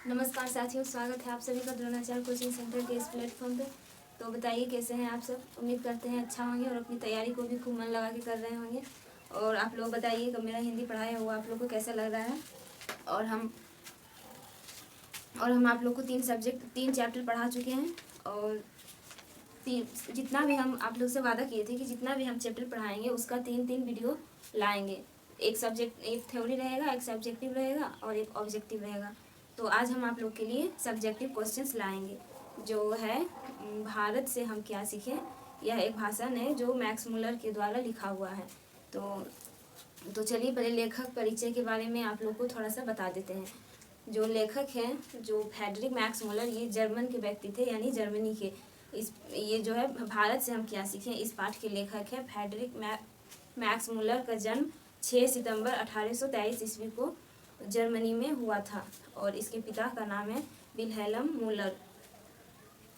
नमस्कार साथियों, स्वागत है आप सभी का द्रोणाचार्य कोचिंग सेंटर के इस प्लेटफॉर्म पे। तो बताइए कैसे हैं आप सब। उम्मीद करते हैं अच्छा होंगे और अपनी तैयारी को भी खूब मन लगा के कर रहे होंगे। और आप लोग बताइए कि मेरा हिंदी पढ़ाया हुआ आप लोग को कैसा लग रहा है। और हम आप लोग को 3 चैप्टर पढ़ा चुके हैं। और जितना भी हम आप लोग से वादा किए थे कि जितना भी हम चैप्टर पढ़ाएंगे उसका 3 वीडियो लाएंगे। एक थ्योरी रहेगा, एक सब्जेक्टिव रहेगा और एक ऑब्जेक्टिव रहेगा। तो आज हम आप लोग के लिए सब्जेक्टिव क्वेश्चंस लाएंगे, जो है भारत से हम क्या सीखें। यह एक भाषण है जो मैक्स मुलर के द्वारा लिखा हुआ है। तो चलिए पहले लेखक परिचय के बारे में आप लोग को थोड़ा सा बता देते हैं। जो लेखक हैं, जो फ्रेडरिक मैक्स मुलर, ये जर्मन के व्यक्ति थे, यानी जर्मनी के। ये जो है भारत से हम क्या सीखें, इस पाठ के लेखक है फ्रेडरिक मैक्स मुलर का जन्म 6 सितंबर 1823 ईस्वी को जर्मनी में हुआ था। और इसके पिता का नाम है विल्हेल्म मुलर।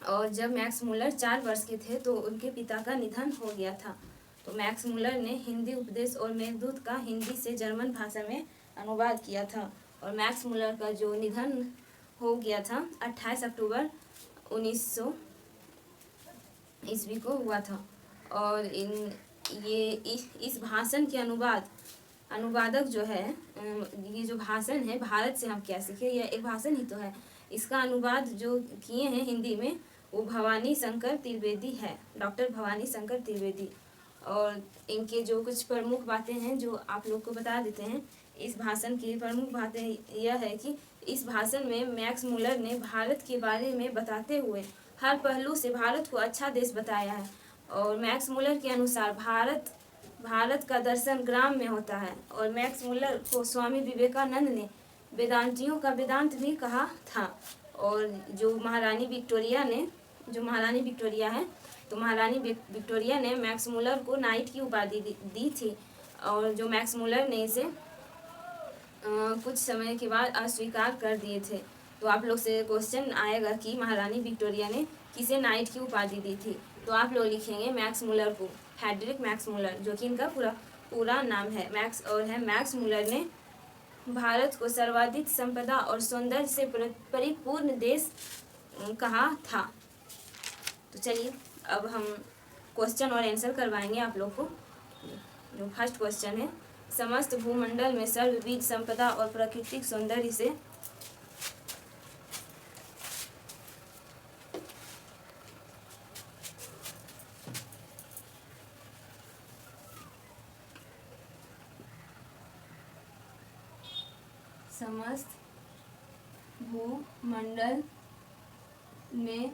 और जब मैक्स मुलर 4 वर्ष के थे तो उनके पिता का निधन हो गया था। तो मैक्स मुलर ने हिंदी उपदेश और मेघदूत का हिंदी से जर्मन भाषा में अनुवाद किया था। और मैक्स मुलर का जो निधन हो गया था 28 अक्टूबर 1900 ईस्वी को हुआ था। और इस भाषण के अनुवादक जो है, ये जो भाषण है भारत से हम क्या सीखे, यह एक भाषण ही तो है। इसका अनुवाद जो किए हैं हिंदी में वो भवानी शंकर त्रिवेदी है, डॉक्टर भवानी शंकर त्रिवेदी। और इनके जो कुछ प्रमुख बातें हैं जो आप लोग को बता देते हैं। इस भाषण की प्रमुख बातें यह है कि इस भाषण में मैक्स मुलर ने भारत के बारे में बताते हुए हर पहलू से भारत को अच्छा देश बताया है। और मैक्स मुलर के अनुसार भारत का दर्शन ग्राम में होता है। और मैक्स मुलर को स्वामी विवेकानंद ने वेदांतियों का वेदांत भी कहा था। और जो महारानी विक्टोरिया है, तो महारानी विक्टोरिया ने मैक्स मुलर को नाइट की उपाधि दी थी। और जो मैक्स मुलर ने इसे कुछ समय के बाद अस्वीकार कर दिए थे। तो आप लोग से क्वेश्चन आएगा कि महारानी विक्टोरिया ने किसे नाइट की उपाधि दी थी। तो आप लोग लिखेंगे मैक्स मुलर को, फ्रेडरिक मैक्स मुलर, जो कि इनका पूरा नाम है। मैक्स मुलर ने भारत को सर्वाधिक संपदा और सौंदर्य से परिपूर्ण देश कहा था। तो चलिए अब हम क्वेश्चन और आंसर करवाएंगे आप लोग को। जो फर्स्ट क्वेश्चन है, समस्त भूमंडल में सर्वविध संपदा और प्राकृतिक सौंदर्य से समस्त भूमंडल में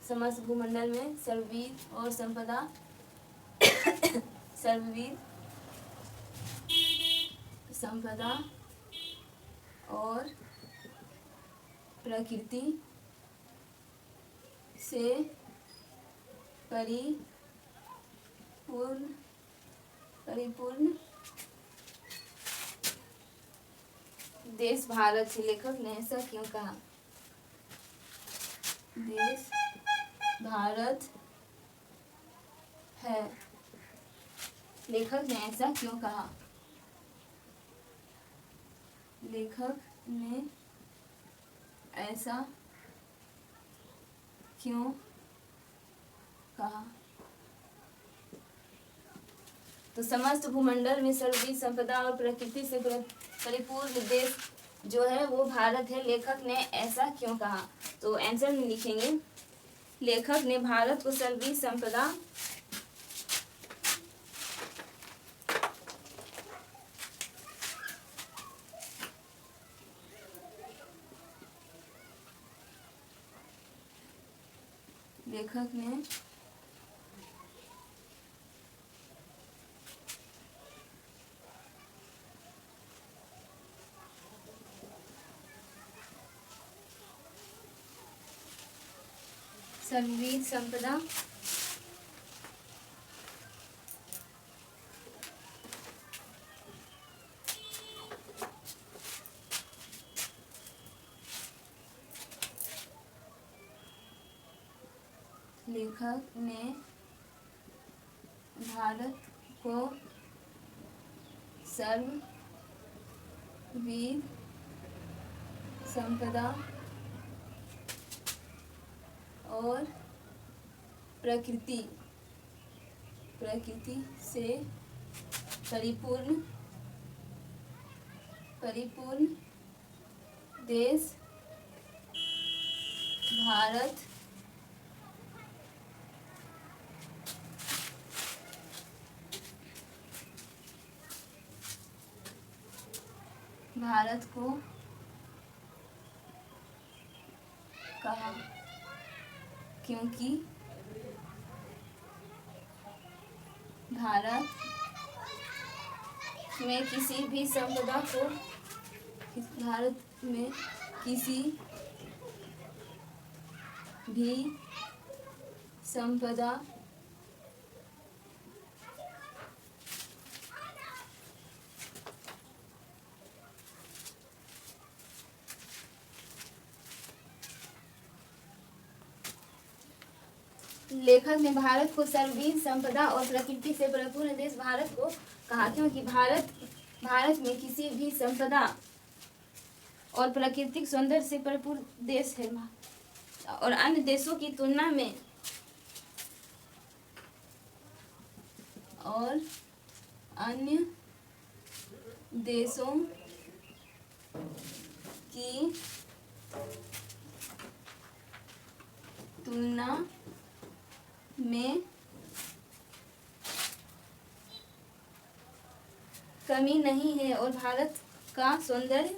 समस्त भूमंडल में सर्वविध और संपदा सर्वविध संपदा और प्रकृति से परिपूर्ण देश भारत है। लेखक ने ऐसा क्यों कहा? देश भारत है। लेखक ने ऐसा क्यों कहा? लेखक ने ऐसा क्यों कहा? तो समस्त भूमंडल में सर्वविध संपदा और प्रकृति से परिपूर्ण देश जो है वो भारत है। लेखक ने ऐसा क्यों कहा? तो आंसर में लिखेंगे, लेखक ने भारत को सर्वविध संपदा लेखक ने सर्वविध संपदा लेखक ने भारत को सर्वविध संपदा और प्रकृति से परिपूर्ण देश भारत को कहा, क्योंकि भारत में किसी भी संपदा लेखक ने भारत को सर्वविध संपदा और प्रकृति से परिपूर्ण देश भारत को कहा, क्योंकि भारत में किसी भी संपदा और प्राकृतिक सौंदर्य से परिपूर्ण देश है और अन्य देशों की तुलना में कमी नहीं है और भारत का सौंदर्य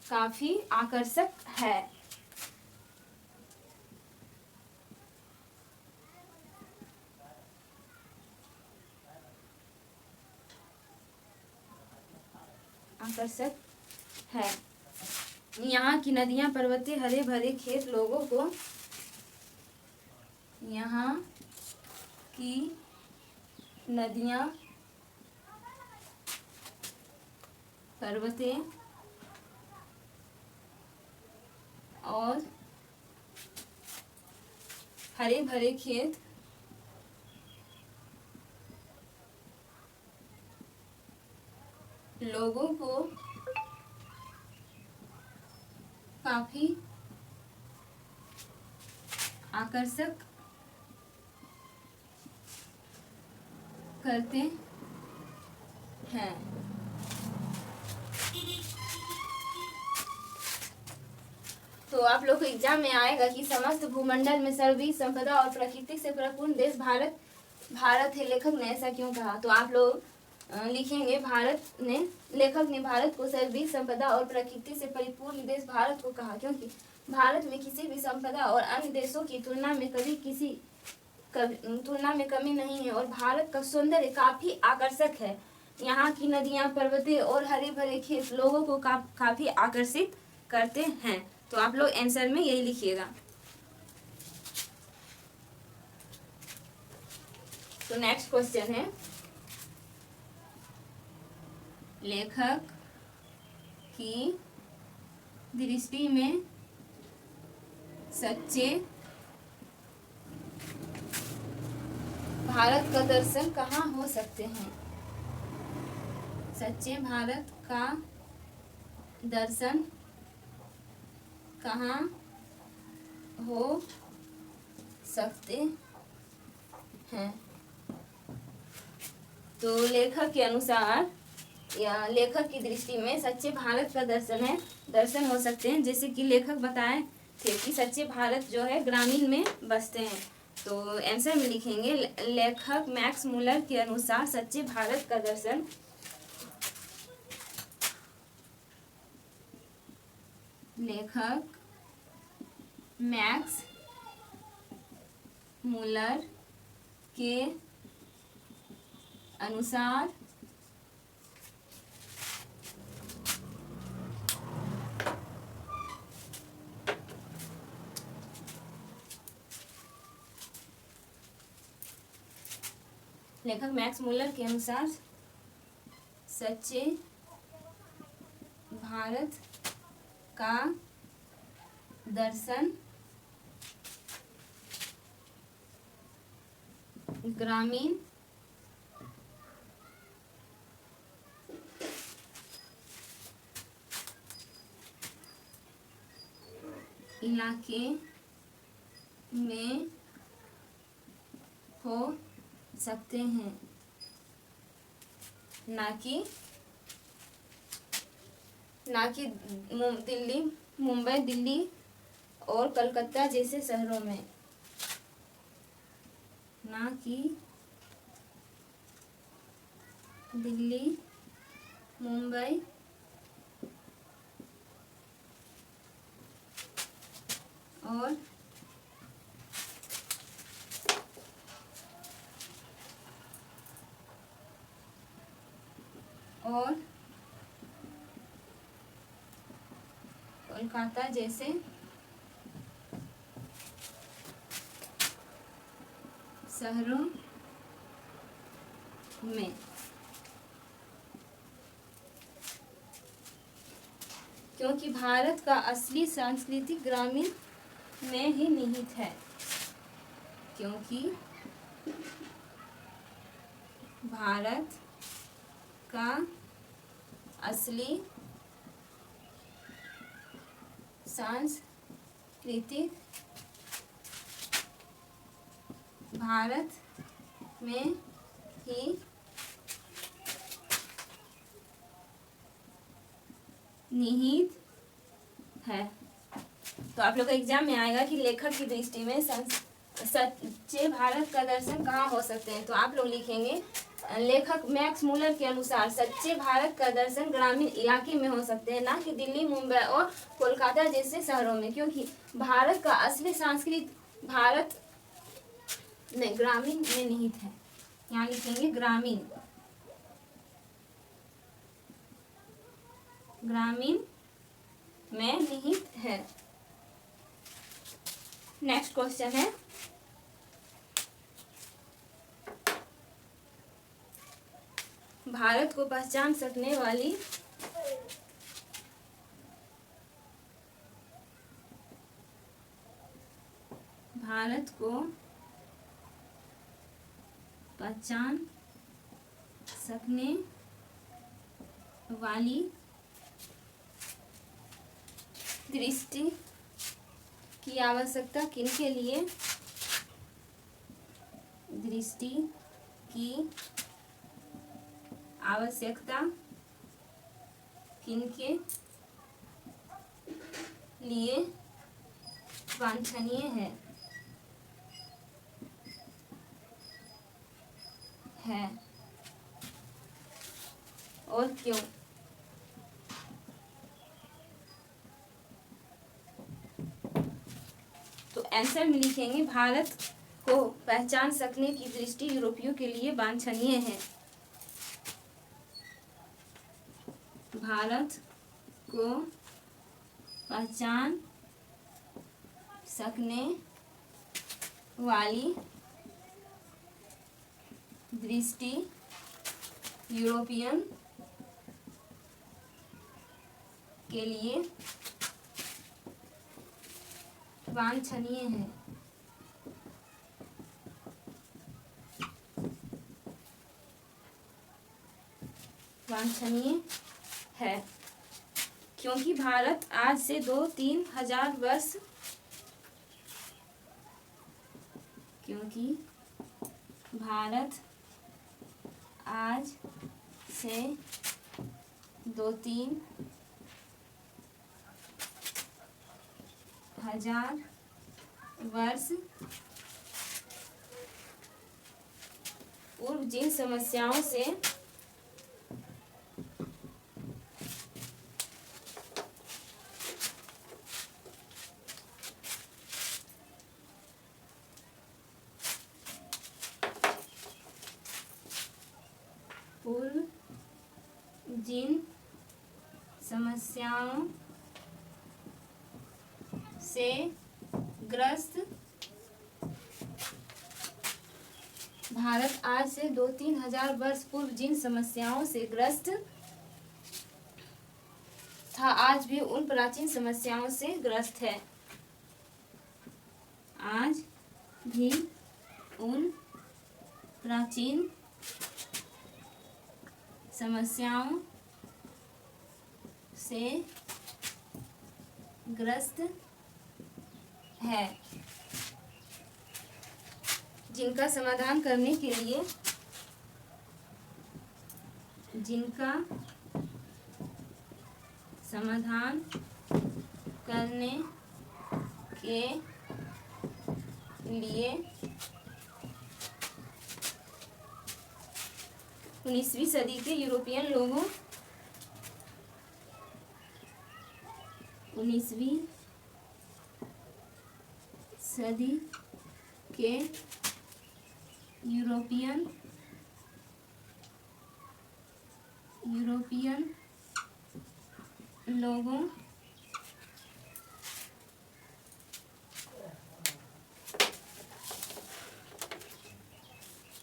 काफी आकर्षक है। यहाँ की नदियाँ पर्वतें हरे भरे खेत लोगों को और हरे भरे खेत लोगों को काफी आकर्षक करते हैं। तो आप लोग को एग्जाम में आएगा कि समस्त भूमंडल में सर्वविध संपदा और प्रकृति से परिपूर्ण देश भारत है, लेखक ने ऐसा क्यों कहा। तो आप लोग लिखेंगे लेखक ने भारत को सर्वविध संपदा और प्रकृति से परिपूर्ण देश भारत को कहा, क्योंकि भारत में किसी भी संपदा और अन्य देशों की तुलना में कमी नहीं है और भारत का सौंदर्य काफी आकर्षक है। यहाँ की नदियाँ पर्वतें और हरे भरे खेत लोगों को काफी आकर्षित करते हैं। तो आप लोग आंसर में यही लिखिएगा। तो नेक्स्ट क्वेश्चन है, लेखक की दृष्टि में सच्चे भारत का दर्शन कहाँ हो सकते हैं। सच्चे भारत का दर्शन कहाँ हो सकते हैं। तो लेखक के अनुसार या लेखक की दृष्टि में सच्चे भारत का दर्शन हो सकते हैं। जैसे कि लेखक बताए थे कि सच्चे भारत जो है ग्रामीण में बसते हैं। तो आंसर में लिखेंगे लेखक मैक्स मुलर के अनुसार सच्चे भारत का दर्शन लेखक मैक्स मुलर के अनुसार लेखक मैक्स मुलर के अनुसार सच्चे भारत का दर्शन ग्रामीण इलाके में हो सकते हैं, ना कि दिल्ली, मुंबई, दिल्ली और कलकत्ता जैसे शहरों में, ना कि दिल्ली, मुंबई और कोलकाता जैसे शहरों में। क्योंकि भारत का असली सांस्कृतिक ग्रामीण में ही निहित है। क्योंकि भारत का असली सांस्कृतिक भारत में ही निहित है। तो आप लोग का एग्जाम में आएगा कि लेखक की दृष्टि में सच्चे भारत का दर्शन कहाँ हो सकते हैं। तो आप लोग लिखेंगे लेखक मैक्स मुलर के अनुसार सच्चे भारत का दर्शन ग्रामीण इलाके में हो सकते हैं, ना कि दिल्ली, मुंबई और कोलकाता जैसे शहरों में। क्योंकि भारत का असली संस्कृत भारत में ग्रामीण में निहित है। यहाँ लिखेंगे ग्रामीण, ग्रामीण में निहित है। नेक्स्ट क्वेश्चन है, भारत को पहचान सकने वाली भारत को पहचान सकने वाली दृष्टि की आवश्यकता किनके लिए? दृष्टि की आवश्यकता किनके लिए वांछनीय है और क्यों? तो आंसर में लिखेंगे भारत को पहचान सकने की दृष्टि यूरोपियों के लिए वांछनीय है। भारत को पहचान सकने वाली दृष्टि यूरोपियन के लिए वांछनीय है। वांछनीय है क्योंकि भारत आज से 2-3 हजार वर्ष क्योंकि भारत आज से 2-3 हजार वर्ष पूर्व जिन समस्याओं से ग्रस्त भारत आज से 2-3 हजार वर्ष पूर्व जिन समस्याओं से ग्रस्त था, आज भी उन प्राचीन समस्याओं से ग्रस्त है। आज भी उन प्राचीन समस्याओं से ग्रस्त है, जिनका समाधान करने के लिए उन्नीसवीं सदी के यूरोपियन लोगों 19वीं सदी के यूरोपियन लोगों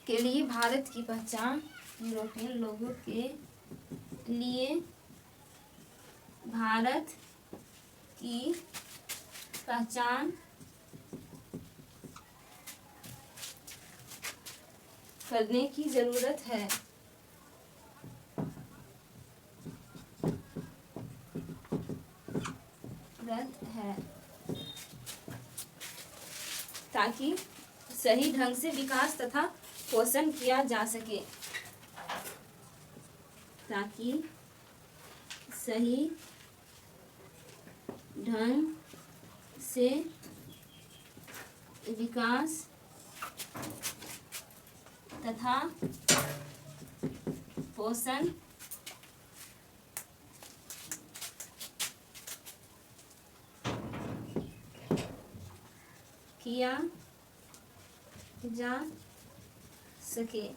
के लिए भारत की पहचान यूरोपियन लोगों के लिए भारत की पहचान करने की जरूरत है। ताकि सही ढंग से विकास तथा पोषण किया जा सके। ताकि सही ढंग से विकास तथा पोषण किया जा सके।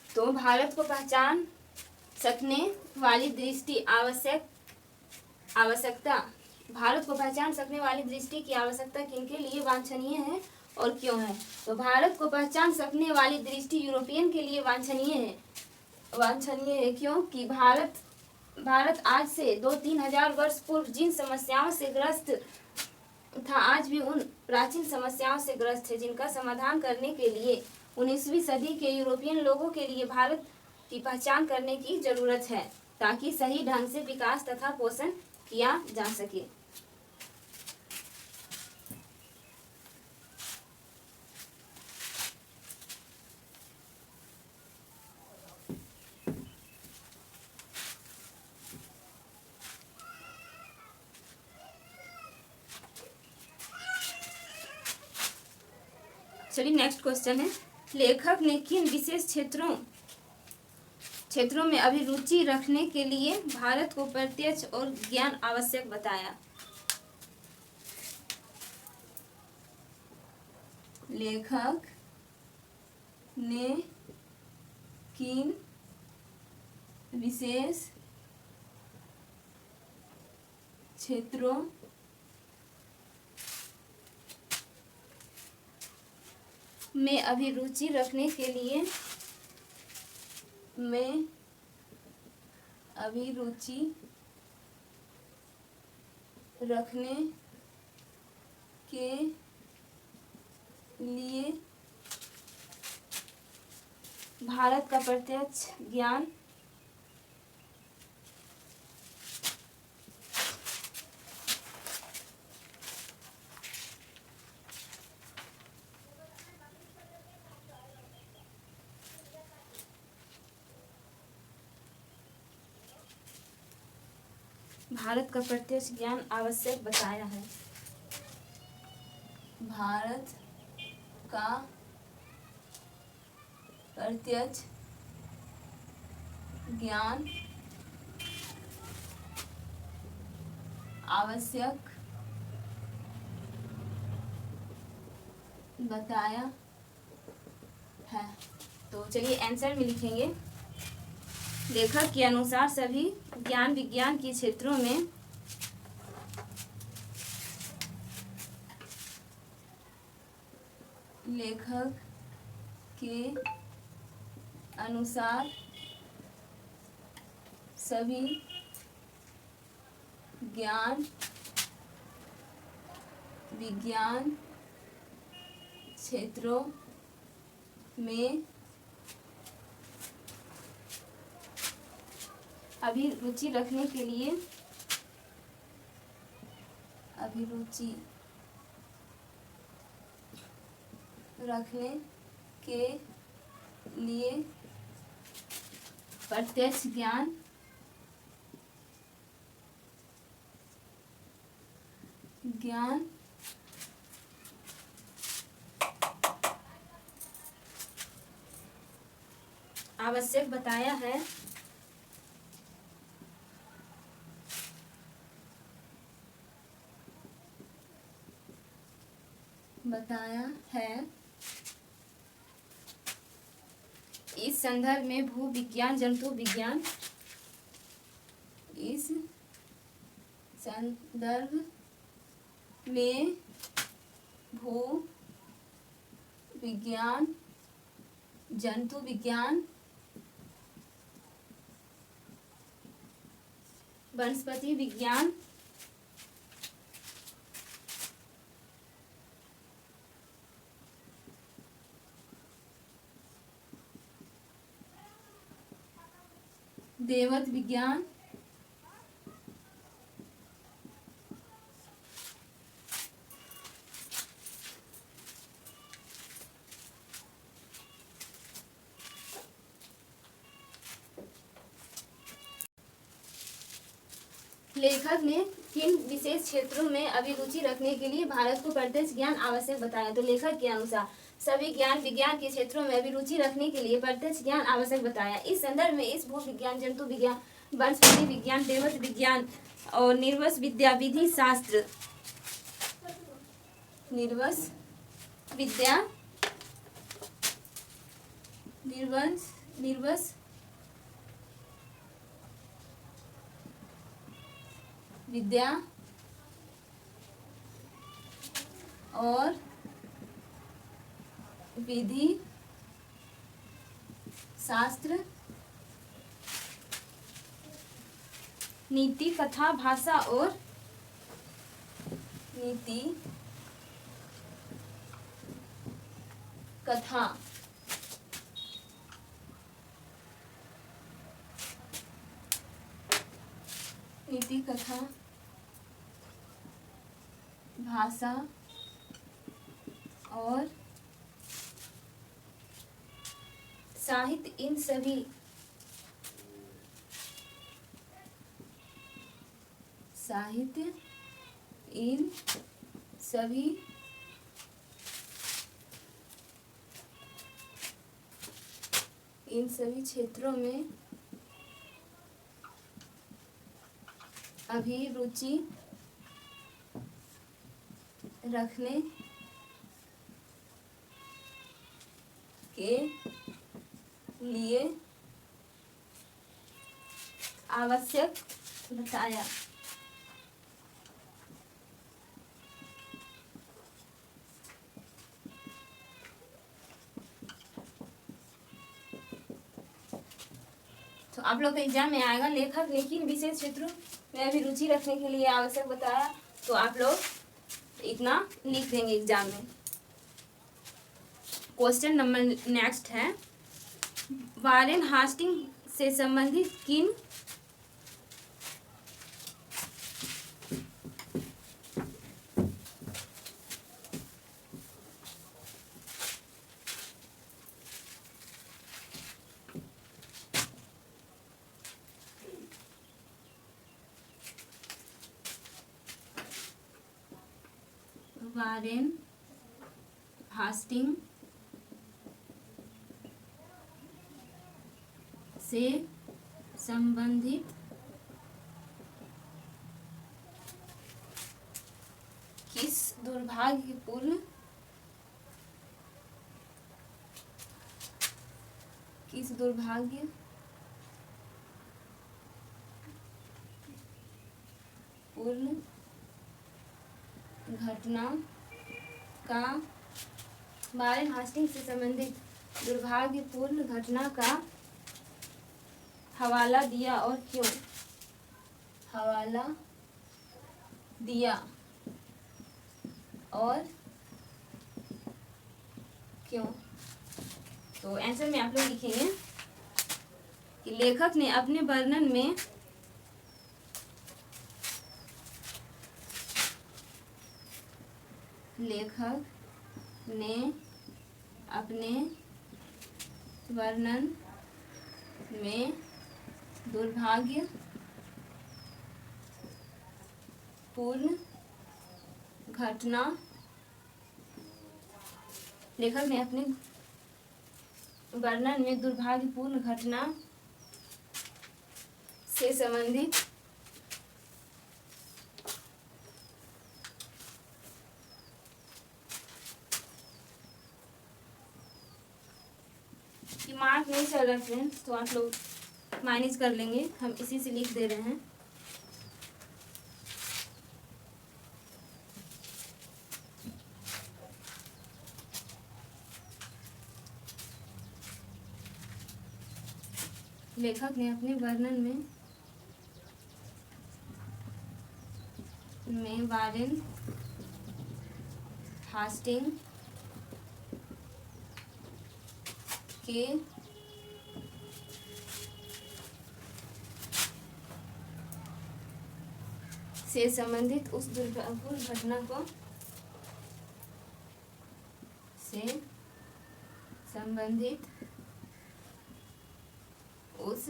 तो भारत को पहचान सकने वाली आवश्यकता भारत को पहचान सकने वाली दृष्टि की आवश्यकता किनके लिए वांछनीय है और क्यों है? तो भारत को पहचान सकने वाली दृष्टि यूरोपियन के लिए वांछनीय है क्योंकि भारत आज से 2-3 हजार वर्ष पूर्व जिन समस्याओं से ग्रस्त था, आज भी उन प्राचीन समस्याओं से ग्रस्त है, जिनका समाधान करने के लिए 19वीं सदी के यूरोपियन लोगों के लिए भारत की पहचान करने की जरूरत है, ताकि सही ढंग से विकास तथा पोषण किया जा सके। चलिए नेक्स्ट क्वेश्चन है, लेखक ने किन विशेष क्षेत्रों में अभिरुचि रखने के लिए भारत को प्रत्यक्ष और ज्ञान आवश्यक बताया? लेखक ने किन विशेष क्षेत्रों में अभिरुचि रखने के लिए भारत का प्रत्यक्ष ज्ञान आवश्यक बताया है। भारत का प्रत्यक्ष ज्ञान आवश्यक बताया है। तो चलिए आंसर में लिखेंगे, लेखक के अनुसार सभी ज्ञान विज्ञान के क्षेत्रों में लेखक के अनुसार सभी ज्ञान विज्ञान क्षेत्रों में अभिरुचि रखने के लिए प्रत्यक्ष ज्ञान आवश्यक बताया है। इस संदर्भ में भूविज्ञान जंतु विज्ञान जंतु विज्ञान वनस्पति विज्ञान देवत विज्ञान लेखक ने किन विशेष क्षेत्रों में अभिरुचि रखने के लिए भारत को प्रत्यक्ष ज्ञान आवश्यक बताया। तो लेखक के अनुसार सभी ज्ञान विज्ञान के क्षेत्रों में अभिरुचि रखने के लिए प्रत्यक्ष ज्ञान आवश्यक बताया। इस संदर्भ में इस भूविज्ञान जंतु विज्ञान वनस्पति विज्ञान देवत विज्ञान और निर्वस विद्या विधि शास्त्र निर्वस विद्या और विधि शास्त्र नीति कथा भाषा और नीति कथा भाषा और साहित्य इन सभी क्षेत्रों में अभिरुचि रखने के लिए आवश्यक बताया। तो आप लोग के एग्जाम में आएगा लेखक ने किन विशेष क्षेत्रों में अभिरुचि रखने के लिए आवश्यक बताया। तो आप लोग इतना लिख देंगे एग्जाम में। क्वेश्चन नंबर नेक्स्ट है, वारेन हास्टिंग से संबंधित किन वारेन हास्टिंग से संबंधित किस पूर्ण घटना का वारेन हास्टिंग्स से संबंधित दुर्भाग्यपूर्ण घटना का हवाला दिया और क्यों? हवाला दिया और क्यों? तो आंसर में आप लोग लिखेंगे कि लेखक ने अपने वर्णन में दुर्भाग्यपूर्ण घटना लेखक ने अपने वर्णन में दुर्भाग्यपूर्ण घटना से संबंधित मार्क नहीं चल रहा फ्रेंड्स, तो आप लोग मैनेज कर लेंगे, हम इसी से लिख दे रहे हैं। लेखक ने अपने वर्णन में वारेन हास्टिंग के से संबंधित उस दुर्भाग्यपूर्ण घटना को से संबंधित उस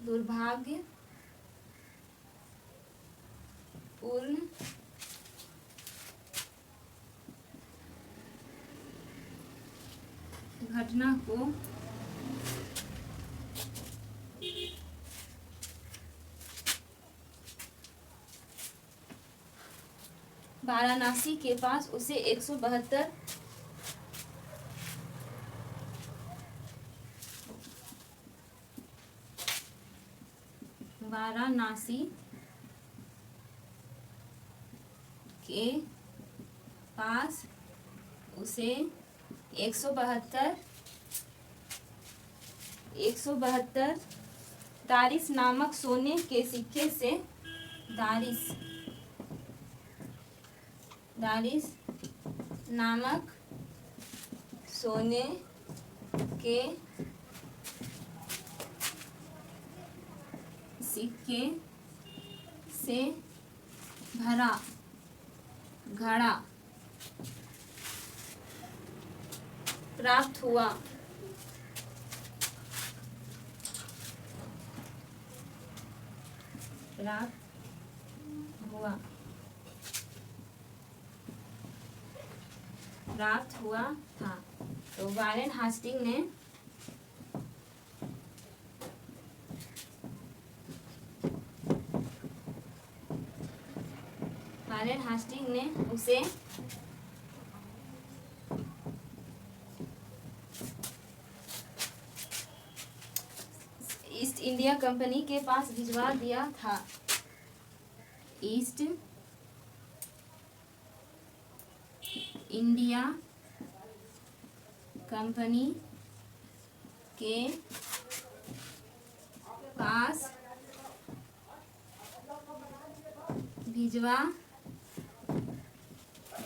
दुर्भाग्यपूर्ण घटना को वाराणसी के पास उसे 172 वाराणसी के पास उसे 172 दारिस नामक सोने के सिक्के से दारिस नामक सोने के सिक्के से भरा घड़ा प्राप्त हुआ। प्राप्त हुआ था। तो वारेन हास्टिंग ने उसे ईस्ट इंडिया कंपनी के पास भिजवा दिया था। ईस्ट इंडिया कंपनी के पास भिजवा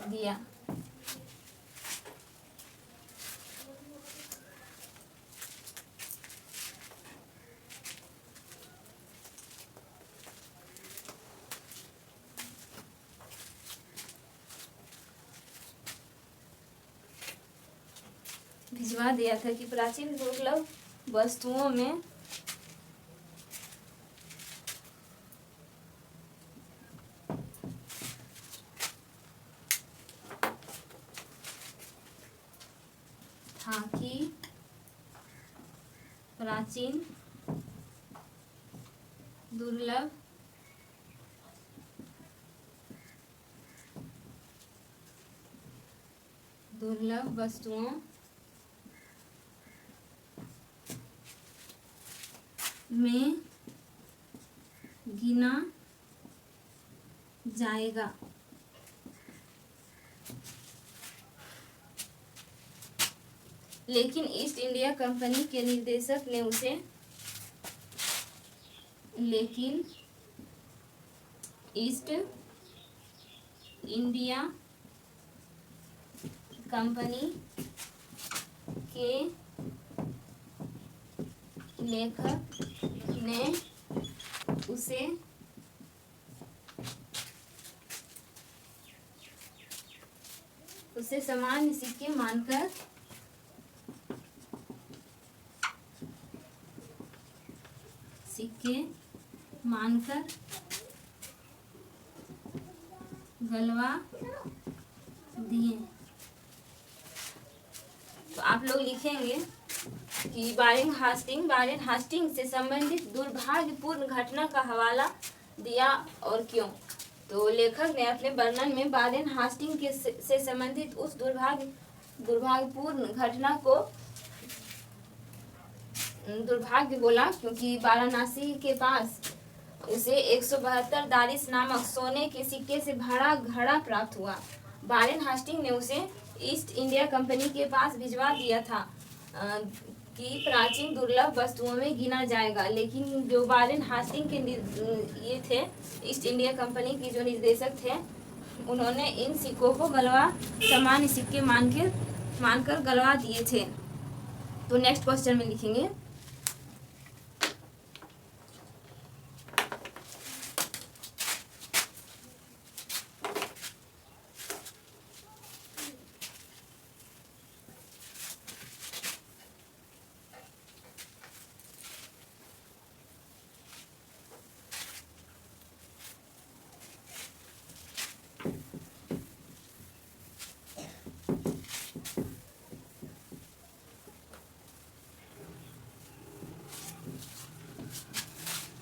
दिया। भिजवा दिया था कि प्राचीन दुर्लभ वस्तुओं में था कि प्राचीन दुर्लभ वस्तुओं में गिना जाएगा। लेकिन ईस्ट इंडिया कंपनी के निर्देशक ने उसे लेकिन ईस्ट इंडिया कंपनी के लेखक ने उसे सामान्य सिक्के मानकर गलवा दिए। तो आप लोग लिखेंगे कि वारेन हास्टिंग से संबंधित दुर्भाग्यपूर्ण घटना का हवाला दिया और क्यों। तो लेखक ने अपने वर्णन में वारेन हास्टिंग से संबंधित उस दुर्भाग्यपूर्ण घटना को दुर्भाग्य बोला क्योंकि वाराणसी के पास उसे 172 दारिस नामक सोने के सिक्के से भरा घड़ा प्राप्त हुआ। वारेन हास्टिंग ने उसे ईस्ट इंडिया कंपनी के पास भिजवा दिया था कि प्राचीन दुर्लभ वस्तुओं में गिना जाएगा। लेकिन जो वारेन हास्टिंग के ये थे, ईस्ट इंडिया कंपनी के जो निर्देशक थे, उन्होंने इन सिक्कों को सामान्य सिक्के मानकर गलवा दिए थे। तो नेक्स्ट क्वेश्चन में लिखेंगे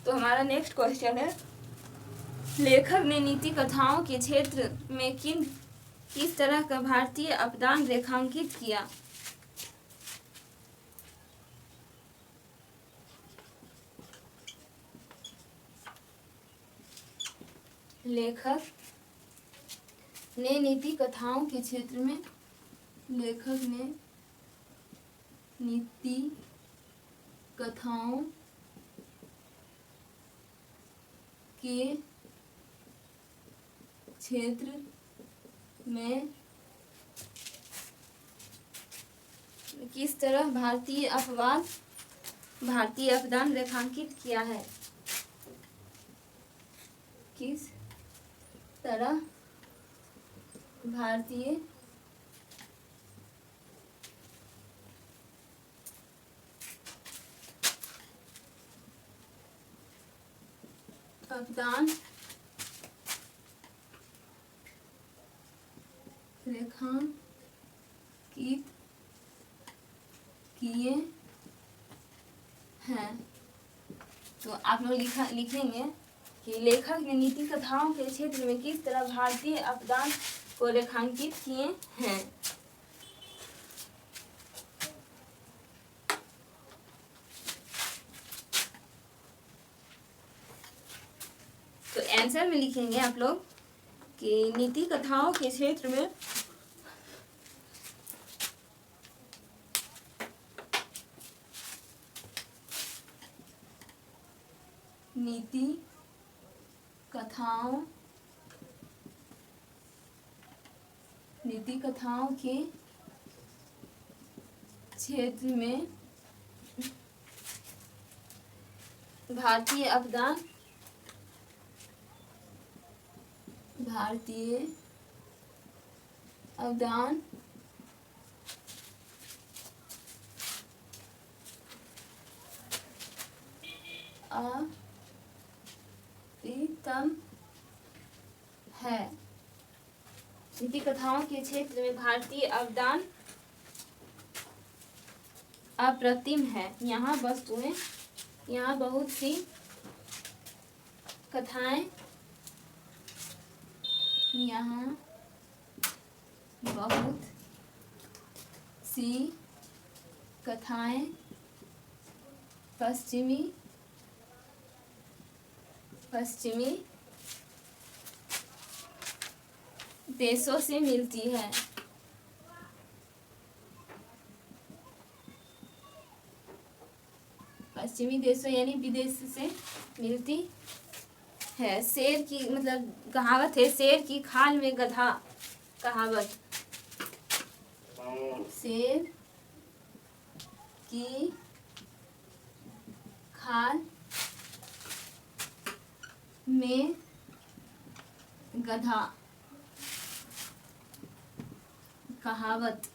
तो हमारा नेक्स्ट क्वेश्चन है, लेखक ने नीति कथाओं के क्षेत्र में किस तरह का भारतीय अपदान रेखांकित किया। लेखक ने नीति कथाओं के क्षेत्र में नीति कथाओं के क्षेत्र में किस तरह भारतीय अपदान रेखांकित किया है। किस तरह भारतीय अपदान रेखांकित किए हैं। तो आप लोग लिखेंगे कि लेखक ने नीति कथाओं के क्षेत्र में किस तरह भारतीय अपदान को रेखांकित किए हैं। तो आंसर में लिखेंगे आप लोग कि नीति कथाओं के क्षेत्र में नीति कथाओं के क्षेत्र में भारतीय अपदान अप्रतिम है। नीति कथाओं के क्षेत्र में भारतीय अपदान अप्रतिम है। यहाँ बहुत सी कथाएं पश्चिमी देशों से मिलती है। पश्चिमी देशों यानी विदेश से मिलती है। शेर की मतलब कहावत है, शेर की खाल में गधा। कहावत, शेर की खाल में गधा। कहावत।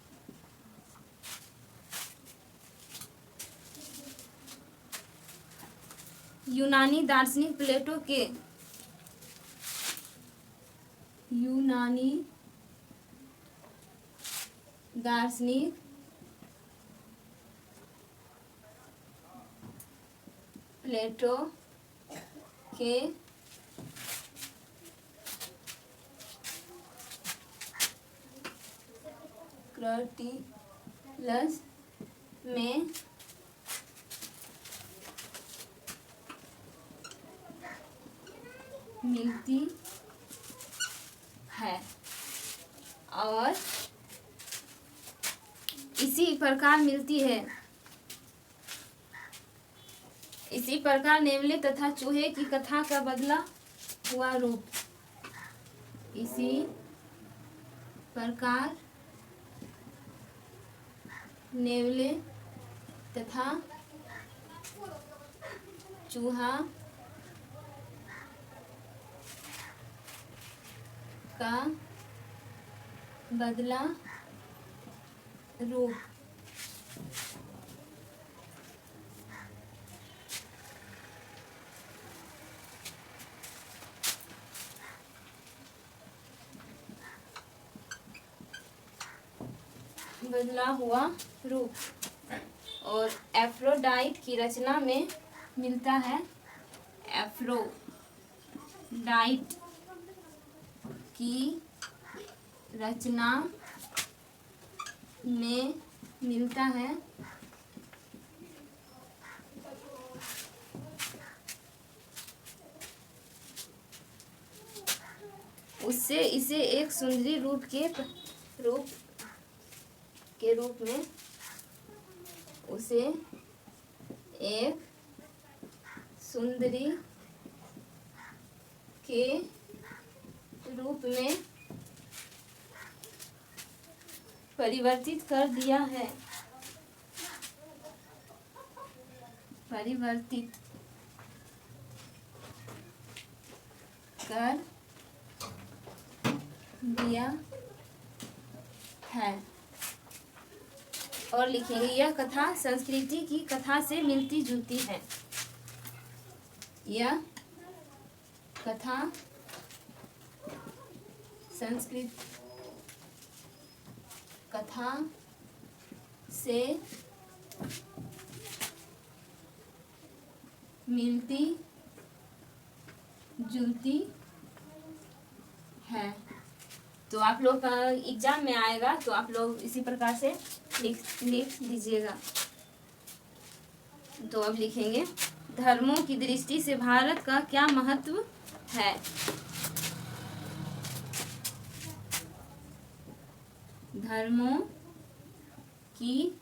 यूनानी दार्शनिक प्लेटो के यूनानी दार्शनिक प्लेटो के क्रेटिलस में मिलती है और इसी प्रकार मिलती है। इसी प्रकार नेवले तथा चूहे की कथा का बदला हुआ रूप। इसी प्रकार नेवले तथा चूहा का बदला रूप। बदला हुआ रूप। और एफ्रोडाइट की रचना में मिलता है। एफ्रोडाइट की रचना में मिलता है उससे इसे एक सुंदरी रूप में उसे एक सुंदरी के रूप में परिवर्तित कर दिया है। परिवर्तित कर दिया है। और लिखेंगे, यह कथा संस्कृति की कथा से मिलती जुलती है। यह कथा संस्कृत कथा से मिलती जुलती है। तो आप लोग का एग्जाम में आएगा तो आप लोग इसी प्रकार से लिख दीजिएगा। तो अब लिखेंगे, धर्मों की दृष्टि से भारत का क्या महत्व है। धर्मों की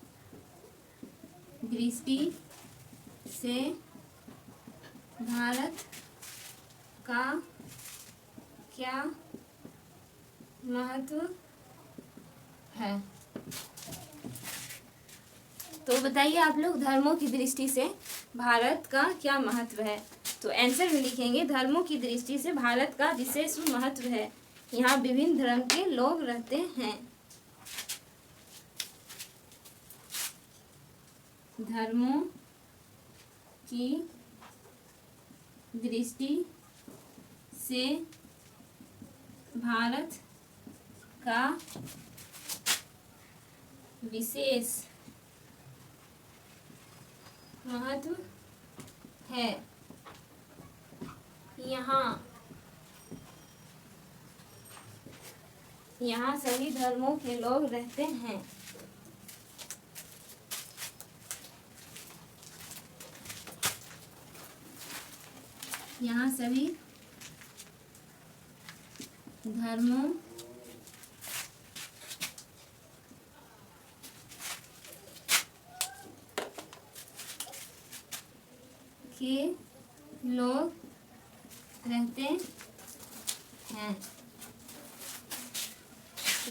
दृष्टि से भारत का क्या महत्व है। तो बताइए आप लोग, धर्मों की दृष्टि से भारत का क्या महत्व है। तो आंसर में लिखेंगे, धर्मों की दृष्टि से भारत का विशेष महत्व है। यहाँ विभिन्न धर्म के लोग रहते हैं। धर्मों की दृष्टि से भारत का विशेष महत्व है। यहाँ सभी धर्मों के लोग रहते हैं। यहाँ सभी धर्मों के लोग रहते हैं,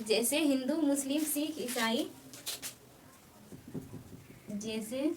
जैसे हिंदू, मुस्लिम, सिख, ईसाई, जैसे